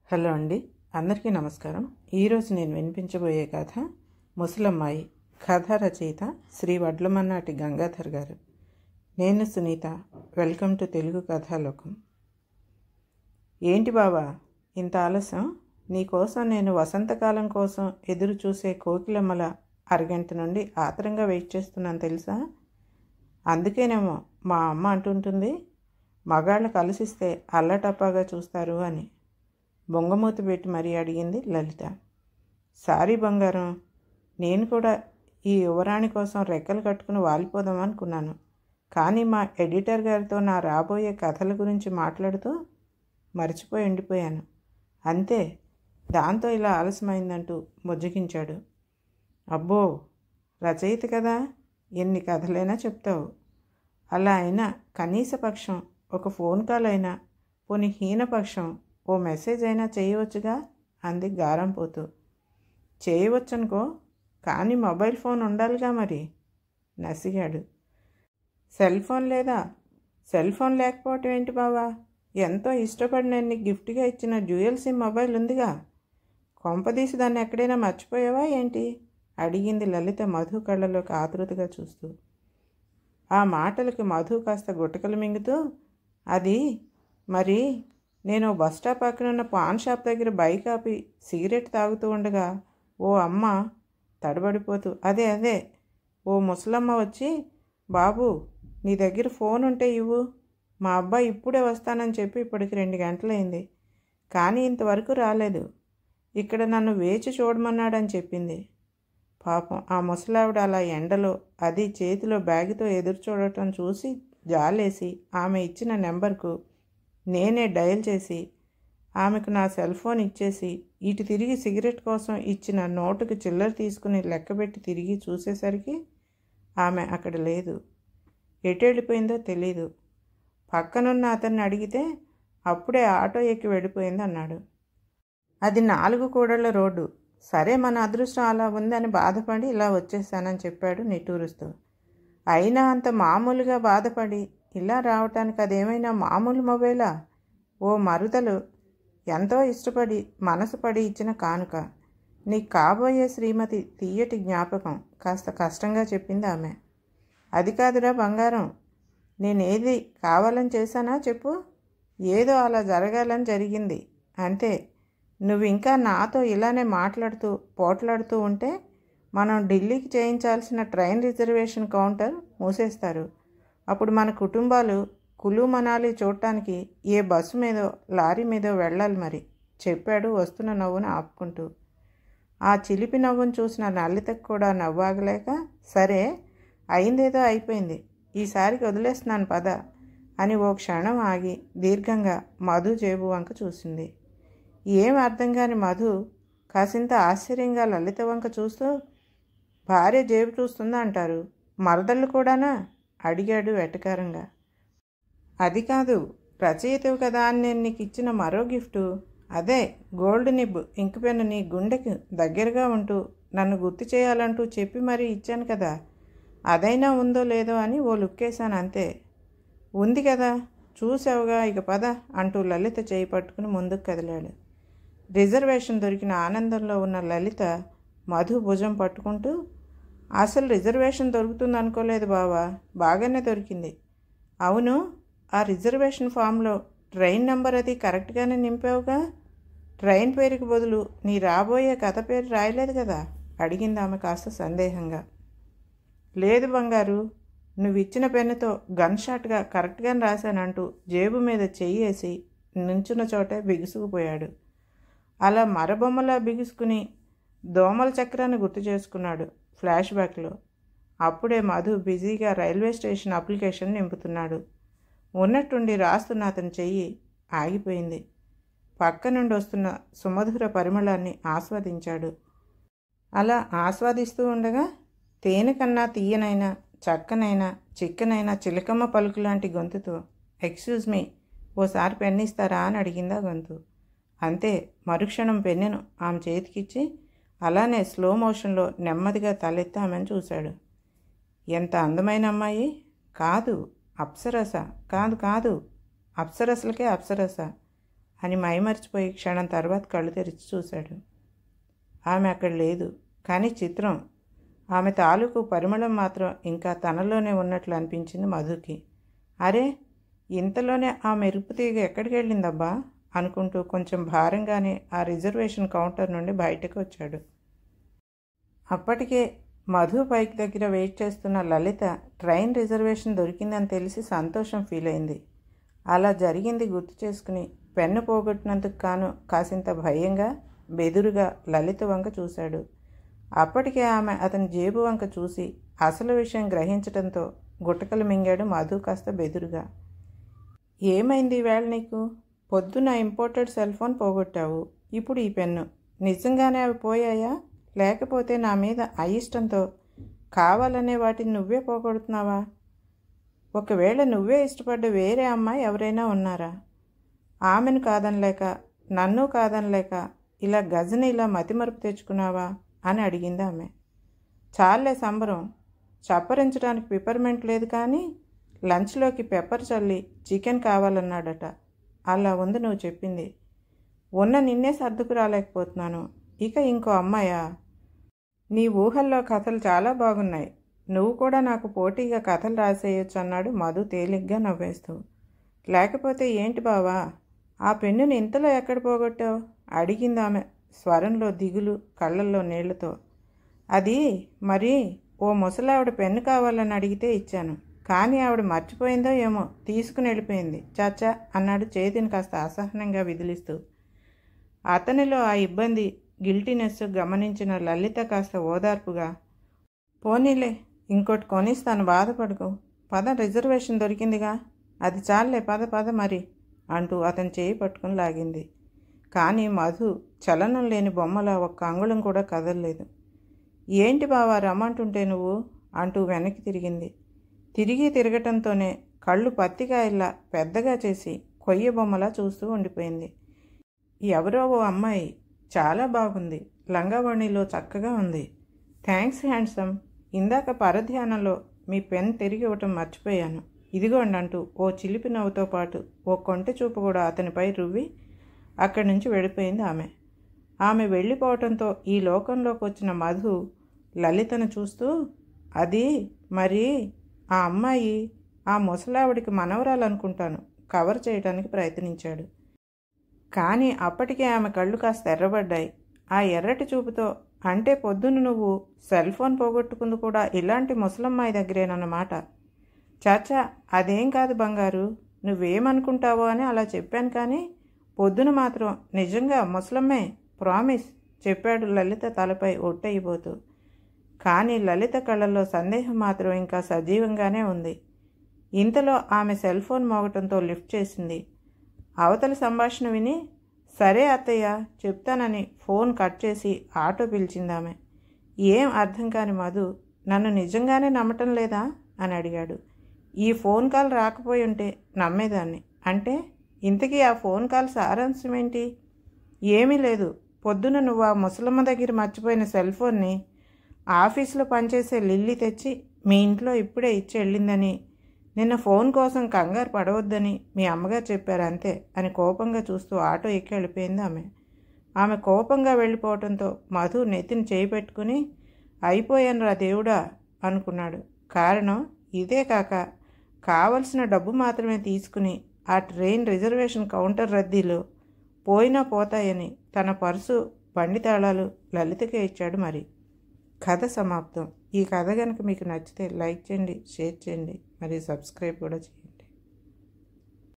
Hello అండి, అందరికీ నమస్కారం. ఈరోజు నేను వినిపించబోయే కథ ముసలమ్మాయి. కథ రచయిత శ్రీ వడ్లమన్నాటి గంగాధర్ గారు. నేను సునీత. Welcome to Telugu Kathalokam. ఏంటి బావా ఇంత ఆలస్యం? నీకోసం నేను వసంతకాలం కోసం ఎదురు చూసే కోకిలమ్మల అరగంట నుండి ఆత్రంగా వెయిట్ చేస్తున్నాను తెలుసా. అందుకేనేమో మా అమ్మ అంటుంటుంది, మగాళ్ళు కలిసిస్తే అల్లటప్పాగా చూస్తారు అని. బొంగమూతి పెట్టి మరీ అడిగింది లలిత. సారీ బంగారం, నేను కూడా ఈ యువరాణి కోసం రెక్కలు కట్టుకుని వాలిపోదాం అనుకున్నాను. కానీ మా ఎడిటర్ గారితో నా రాబోయే కథల గురించి మాట్లాడుతూ మర్చిపోయి ఉండిపోయాను అంతే. దాంతో ఇలా ఆలస్యమైందంటూ బుజ్జగించాడు. అబ్బో, రచయిత కదా, ఎన్ని కథలైనా చెప్తావు. అలా అయినా కనీసపక్షం ఒక ఫోన్ కాల్ అయినా, పోనీ హీనపక్షం ఓ మెసేజ్ అయినా చేయవచ్చుగా అంది గారం పోతూ. చేయవచ్చనుకో, కానీ మొబైల్ ఫోన్ ఉండాలిగా మరి నసిగాడు. సెల్ ఫోన్ లేదా? సెల్ ఫోన్ లేకపోవటం ఏంటి బావా? ఎంతో ఇష్టపడి నేను నీకు గిఫ్ట్గా ఇచ్చిన డ్యూయల్ సిమ్ మొబైల్ ఉందిగా. కొంపదీసి దాన్ని ఎక్కడైనా మర్చిపోయావా ఏంటి అడిగింది లలిత మధు కళ్ళలోకి ఆతృతగా చూస్తూ. ఆ మాటలకి మధు కాస్త గుటకలు మింగుతూ, అది మరి నేను బస్ స్టాప్ పక్కనున్న పాన్ షాప్ దగ్గర బైక్ ఆపి సిగరెట్ తాగుతూ ఉండగా ఓ అమ్మ తడబడిపోతూ అదే ఓ ముసలమ్మ వచ్చి, బాబు నీ దగ్గర ఫోన్ ఉంటే ఇవ్వు, మా అబ్బాయి ఇప్పుడే వస్తానని చెప్పి ఇప్పటికి 2 గంటలైంది, కానీ ఇంతవరకు రాలేదు, ఇక్కడ నన్ను వేచి చూడమన్నాడని చెప్పింది. పాపం ఆ ముసలావిడ అలా ఎండలో, అది చేతిలో బ్యాగుతో ఎదురు చూడటం చూసి జాలేసి ఆమె ఇచ్చిన నెంబర్కు నేనే డయల్ చేసి ఆమెకు నా సెల్ ఫోన్ ఇచ్చేసి ఇటు తిరిగి సిగరెట్ కోసం ఇచ్చిన నోటుకి చిల్లర తీసుకుని లెక్కబెట్టి తిరిగి చూసేసరికి ఆమె అక్కడ లేదు. ఎటు వెళ్ళిపోయిందో తెలీదు. పక్కనున్న అతన్ని అడిగితే అప్పుడే ఆటో ఎక్కి వెళ్ళిపోయింది అన్నాడు. అది 4 కూడళ్ల రోడ్డు. సరే, మన అదృష్టం అలా ఉందని బాధపడి ఇలా వచ్చేసానని చెప్పాడు నిట్టూరుస్తూ. అయినా అంత మామూలుగా బాధపడి ఇలా రావటానికి అదేమైనా మామూలు మొబైలా? ఓ మరుదలు ఎంతో ఇష్టపడి మనసు పడి ఇచ్చిన కానుక. నీకు కాబోయే శ్రీమతి తీయటి జ్ఞాపకం కాస్త కష్టంగా చెప్పింది ఆమె. అది కాదురా బంగారం, నేనేది కావాలని చేశానా చెప్పు. ఏదో అలా జరగాలని జరిగింది అంతే. నువ్వు ఇంకా నాతో ఇలానే మాట్లాడుతూ పోట్లాడుతూ ఉంటే మనం ఢిల్లీకి చేయించాల్సిన ట్రైన్ రిజర్వేషన్ కౌంటర్ మూసేస్తారు. అప్పుడు మన కుటుంబాలు కులు మనాలి చూడటానికి ఏ బస్సు మీదో లారీ మీదో వెళ్ళాలి మరి చెప్పాడు వస్తున్న నవ్వును ఆపుకుంటూ. ఆ చిలిపి నవ్వును చూసిన లలితకు కూడా నవ్వాగలేక, సరే అయిందేదో అయిపోయింది, ఈసారికి వదిలేస్తున్నాను పద అని ఓ క్షణం ఆగి దీర్ఘంగా మధు జేబు వంక చూసింది. ఏం అర్థం కాని మధు కాసింత ఆశ్చర్యంగా లలిత వంక చూస్తూ, భార్య జేబు చూస్తుందా అంటారు, మరదళ్ళు కూడానా అడిగాడు వెటకారంగా. అది కాదు, రచయితవు కదా అని నేను నీకు ఇచ్చిన మరో గిఫ్టు, అదే గోల్డ్ నిబ్ ఇంక్ పెన్ను నీ గుండెకి దగ్గరగా ఉంటూ నన్ను గుర్తు చేయాలంటూ చెప్పి మరీ ఇచ్చాను కదా, అదైనా ఉందో లేదో అని ఓ లుక్కేశాను అంతే. ఉంది కదా, చూసావుగా, ఇక పద అంటూ లలిత చేయి పట్టుకుని ముందుకు కదిలాడు. రిజర్వేషన్ దొరికిన ఆనందంలో ఉన్న లలిత మధు భుజం పట్టుకుంటూ, అసలు రిజర్వేషన్ దొరుకుతుంది అనుకోలేదు బావా, బాగానే దొరికింది. అవును, ఆ రిజర్వేషన్ ఫామ్లో ట్రైన్ నెంబర్ అది కరెక్ట్గానే నింపావుగా, ట్రైన్ పేరుకి బదులు నీ రాబోయే కథ పేరు రాయలేదు కదా అడిగింది ఆమె కాస్త సందేహంగా. లేదు బంగారు, నువ్వు ఇచ్చిన పెన్నుతో గన్ షాట్గా కరెక్ట్గానే రాశానంటూ జేబు మీద చెయ్యేసి నుంచున్న చోటే బిగుసుకుపోయాడు. అలా మరబొమ్మలా బిగుసుకుని దోమల చక్రాన్ని గుర్తు చేసుకున్నాడు ఫ్లాష్ బ్యాక్లో. అప్పుడే మధు బిజీగా రైల్వే స్టేషన్ అప్లికేషన్ నింపుతున్నాడు. ఉన్నట్టుండి రాస్తున్న అతని చెయ్యి ఆగిపోయింది. పక్క నుండి వస్తున్న సుమధుర పరిమళాన్ని ఆస్వాదించాడు. అలా ఆస్వాదిస్తూ ఉండగా తేనె కన్నా తీయనైనా చక్కనైనా చిక్కనైనా చిలకమ్మ పలుకు లాంటి గొంతుతో, ఎక్స్క్యూజ్ మీ, ఓసారి పెన్ను ఇస్తారా అని అడిగిందా గొంతు. అంతే, మరుక్షణం పెన్నెను ఆమె చేతికిచ్చి అలానే స్లో మోషన్లో నెమ్మదిగా తలెత్తి ఆమెను చూశాడు. ఎంత అందమైన అమ్మాయి! కాదు అప్సరస, కాదు అప్సరసలకే అప్సరస అని మైమర్చిపోయి క్షణం తర్వాత కళ్ళు తెరిచి చూశాడు. ఆమె అక్కడ లేదు. కానీ చిత్రం, ఆమె తాలూకు పరిమళం మాత్రం ఇంకా తనలోనే ఉన్నట్లు అనిపించింది మధుకి. అరే, ఇంతలోనే ఆ మెరుపు తీగ ఎక్కడికి వెళ్ళిందబ్బా అనుకుంటూ కొంచెం భారంగానే ఆ రిజర్వేషన్ కౌంటర్ నుండి బయటకు వచ్చాడు. అప్పటికే మధు బైక్ దగ్గర వెయిట్ చేస్తున్న లలిత ట్రైన్ రిజర్వేషన్ దొరికిందని తెలిసి సంతోషం ఫీల్ అయింది. అలా జరిగింది గుర్తు చేసుకుని పెన్ను పోగొట్టినందుకు కాను కాసింత భయంగా బెదురుగా లలిత వంక చూశాడు. అప్పటికే ఆమె అతని జేబు వంక చూసి అసలు విషయం గ్రహించడంతో గుట్టకలు మింగాడు మధు కాస్త బెదురుగా. ఏమైంది ఈవేళ నీకు? పొద్దున ఇంపోర్టెడ్ సెల్ ఫోన్ పోగొట్టావు, ఇప్పుడు ఈ పెన్ను. నిజంగానే అవి పోయాయా, లేకపోతే నా మీద అయిష్టంతో కావాలనే వాటిని నువ్వే పోగొడుతున్నావా? ఒకవేళ నువ్వే ఇష్టపడ్డ వేరే అమ్మాయి ఎవరైనా ఉన్నారా? ఆమెను కాదనలేక నన్ను కాదనలేక ఇలా గజని ఇలా మతిమరుపు తెచ్చుకున్నావా అని అడిగింది ఆమె. చాలే సంబరం, చప్పరించడానికి పిపర్మెంట్ లేదు కానీ లంచ్లోకి పెప్పర్ చల్లి చికెన్ కావాలన్నాడట. అలా ఉంది నువ్వు చెప్పింది. ఉన్న నిన్నే సర్దుకు రాలేకపోతున్నాను, ఇక ఇంకో అమ్మాయా? నీ ఊహల్లో కథలు చాలా బాగున్నాయి, నువ్వు కూడా నాకు పోటీగా కథలు రాసేయచ్చు అన్నాడు మధు తేలిగ్గా నవ్వేస్తూ. లేకపోతే ఏంటి బావా, ఆ పెన్నుని ఇంతలో ఎక్కడ పోగొట్టావు అడిగింది ఆమె స్వరంలో దిగులు, కళ్ళల్లో నీళ్లతో. అది మరి ఓ ముసలావిడ పెన్ను కావాలని అడిగితే ఇచ్చాను, కానీ ఆవిడ మర్చిపోయిందో ఏమో తీసుకుని వెళ్ళిపోయింది చాచా అన్నాడు చేతిని కాస్త అసహనంగా విదిలిస్తూ. అతనిలో ఆ ఇబ్బంది, గిల్టీనెస్ గమనించిన లలిత కాస్త ఓదార్పుగా, పోనీలే ఇంకోటి కొనిస్తాను, బాధపడుకో, పద రిజర్వేషన్ దొరికిందిగా, అది చాలే, పద పద మరి అంటూ అతని చేయి పట్టుకుని లాగింది. కానీ మధు చలనం లేని బొమ్మలా ఒక్క అంగుళం కూడా కదలలేదు. ఏంటి బావా రమ్మంటుంటే నువ్వు అంటూ వెనక్కి తిరిగింది. తిరగటంతోనే కళ్ళు పత్తికాయల్లా పెద్దగా చేసి కొయ్య బొమ్మలా చూస్తూ ఉండిపోయింది. ఎవరో ఓ అమ్మాయి, చాలా బాగుంది, లంగావణిలో చక్కగా ఉంది. థ్యాంక్స్ హ్యాండ్సమ్, ఇందాక పరధ్యానంలో మీ పెన్ తిరిగి ఇవ్వటం మర్చిపోయాను, ఇదిగోండి అంటూ ఓ చిలిపి నవ్వుతో పాటు ఓ కొంటె చూపు కూడా అతనిపై రువ్వి అక్కడి నుంచి వెళ్ళిపోయింది ఆమె. ఆమె వెళ్ళిపోవటంతో ఈ లోకంలోకి వచ్చిన మధు లలితను చూస్తూ, అది మరి ఆ అమ్మాయి ఆ ముసలావిడికి మనవరాలనుకుంటాను కవర్ చేయడానికి ప్రయత్నించాడు. కానీ అప్పటికే ఆమె కళ్ళు కాస్త ఎర్రబడ్డాయి. ఆ ఎర్రటి చూపుతో, అంటే పొద్దున్న నువ్వు సెల్ ఫోన్ పోగొట్టుకుంది కూడా ఇలాంటి ముసలమ్మాయి దగ్గరేనన్నమాట. చాచా అదేం కాదు బంగారు, నువ్వేమనుకుంటావో అని అలా చెప్పాను, కానీ పొద్దున మాత్రం నిజంగా ముసలమ్మే, ప్రామిస్ చెప్పాడు లలిత తలపై ఒట్టయిపోతూ. కానీ లలిత కళ్ళల్లో సందేహం మాత్రం ఇంకా సజీవంగానే ఉంది. ఇంతలో ఆమె సెల్ ఫోన్ మోగటంతో లిఫ్ట్ చేసింది. అవతల సంభాషణ విని, సరే అత్తయ్య చెప్తానని ఫోన్ కట్ చేసి ఆటో పిలిచిందామె. ఏం అర్థం కాని మధు, నన్ను నిజంగానే నమ్మటం లేదా అని అడిగాడు. ఈ ఫోన్ కాల్ రాకపోయి ఉంటే నమ్మేదాన్ని. అంటే ఇంతకీ ఆ ఫోన్ కాల్ సారాంశం ఏంటి? ఏమీ లేదు, పొద్దున నువ్వు ఆ ముసలమ్మ దగ్గర మర్చిపోయిన సెల్ ఫోన్ని ఆఫీసులో పనిచేసే లిల్లీ తెచ్చి మీ ఇంట్లో ఇప్పుడే ఇచ్చి వెళ్ళిందని, నిన్న ఫోన్ కోసం కంగారు పడవద్దని మీ అమ్మగారు చెప్పారు అంతే అని కోపంగా చూస్తూ ఆటో ఎక్కి వెళ్ళిపోయింది ఆమె. ఆమె కోపంగా వెళ్ళిపోవడంతో మధు నెత్తిని చేయి పెట్టుకుని, అయిపోయాను రా దేవుడా అనుకున్నాడు. కారణం ఇదే కాక కావలసిన డబ్బు మాత్రమే తీసుకుని ఆ ట్రైన్ రిజర్వేషన్ కౌంటర్ రద్దీలో పోయినా పోతాయని తన పర్సు, బండి తాళాలు లలితకే ఇచ్చాడు. మరి కథ సమాప్తం. ఈ కథ కనుక మీకు నచ్చితే లైక్ చేయండి, షేర్ చేయండి, మరియు సబ్స్క్రైబ్ కూడా చేయండి.